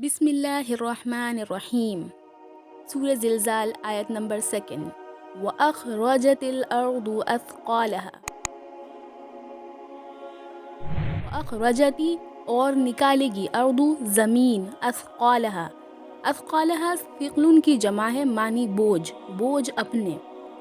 بسم اللہ الرحمن الرحیم۔ سورہ زلزال آیت نمبر 2۔ وَأَخْرَجَتِ الْأَرْضُ أَثْقَالَهَا۔ وَأَخْرَجَتِ اور نکالے گی، اردو زمین، اثقالها، اثقالها ثقل کی جمع ہے، معنی بوجھ، بوجھ اپنے،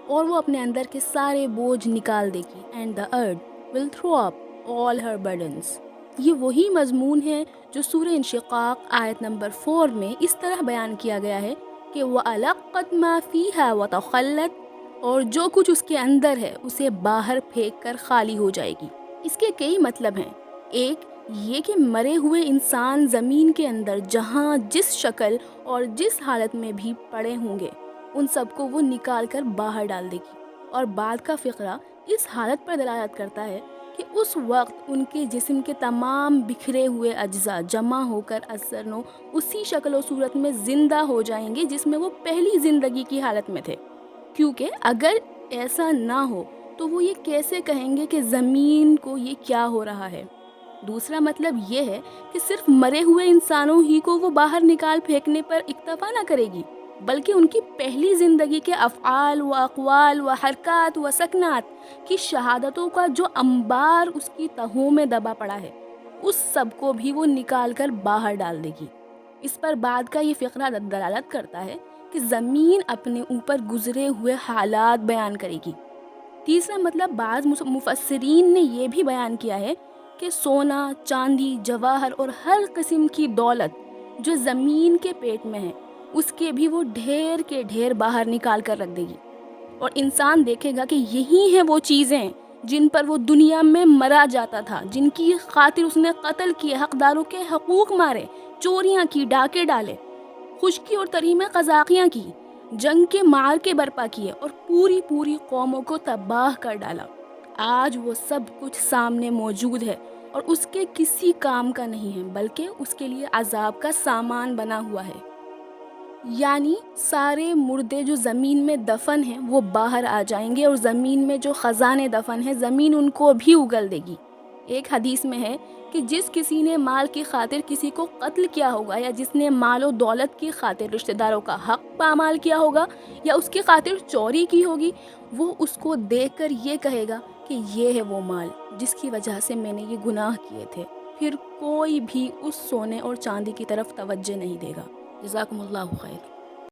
اور وہ اپنے اندر کے سارے بوجھ نکال دے گی۔ and the earth will throw up all her burdens۔ یہ وہی مضمون ہے جو سورہ انشقاق آیت نمبر 4 میں اس طرح بیان کیا گیا ہے کہ وَأَلَقَّتْ مَا فِيهَا وَتَخَلَّتْ، اور جو کچھ اس کے اندر ہے اسے باہر پھینک کر خالی ہو جائے گی۔ اس کے کئی مطلب ہیں۔ ایک یہ کہ مرے ہوئے انسان زمین کے اندر جہاں جس شکل اور جس حالت میں بھی پڑے ہوں گے ان سب کو وہ نکال کر باہر ڈال دے گی، اور بعد کا فقرہ اس حالت پر دلالت کرتا ہے کہ اس وقت ان کے جسم کے تمام بکھرے ہوئے اجزاء جمع ہو کر اثر نو اسی شکل و صورت میں زندہ ہو جائیں گے جس میں وہ پہلی زندگی کی حالت میں تھے، کیونکہ اگر ایسا نہ ہو تو وہ یہ کیسے کہیں گے کہ زمین کو یہ کیا ہو رہا ہے۔ دوسرا مطلب یہ ہے کہ صرف مرے ہوئے انسانوں ہی کو وہ باہر نکال پھینکنے پر اکتفا نہ کرے گی، بلکہ ان کی پہلی زندگی کے افعال و اقوال و حرکات و سکنات کی شہادتوں کا جو انبار اس کی تہوں میں دبا پڑا ہے اس سب کو بھی وہ نکال کر باہر ڈال دے گی۔ اس پر بعد کا یہ فقرہ دلالت کرتا ہے کہ زمین اپنے اوپر گزرے ہوئے حالات بیان کرے گی۔ تیسرا مطلب بعض مفسرین نے یہ بھی بیان کیا ہے کہ سونا، چاندی، جواہر اور ہر قسم کی دولت جو زمین کے پیٹ میں ہے اس کے بھی وہ ڈھیر کے ڈھیر باہر نکال کر رکھ دے گی، اور انسان دیکھے گا کہ یہی ہیں وہ چیزیں جن پر وہ دنیا میں مرا جاتا تھا، جن کی خاطر اس نے قتل کیے، حقداروں کے حقوق مارے، چوریاں کی، ڈاکے ڈالے، خشکی اور تری میں قذاقیاں کی، جنگ کے معرکے برپا کیے اور پوری قوموں کو تباہ کر ڈالا۔ آج وہ سب کچھ سامنے موجود ہے اور اس کے کسی کام کا نہیں ہے، بلکہ اس کے لیے عذاب کا سامان بنا ہوا ہے۔ یعنی سارے مردے جو زمین میں دفن ہیں وہ باہر آ جائیں گے، اور زمین میں جو خزانے دفن ہیں زمین ان کو بھی اگل دے گی۔ ایک حدیث میں ہے کہ جس کسی نے مال کی خاطر کسی کو قتل کیا ہوگا، یا جس نے مال و دولت کی خاطر رشتہ داروں کا حق پامال کیا ہوگا، یا اس کی خاطر چوری کی ہوگی، وہ اس کو دیکھ کر یہ کہے گا کہ یہ ہے وہ مال جس کی وجہ سے میں نے یہ گناہ کیے تھے۔ پھر کوئی بھی اس سونے اور چاندی کی طرف توجہ نہیں دے گا۔ جزاکم اللہ خیر۔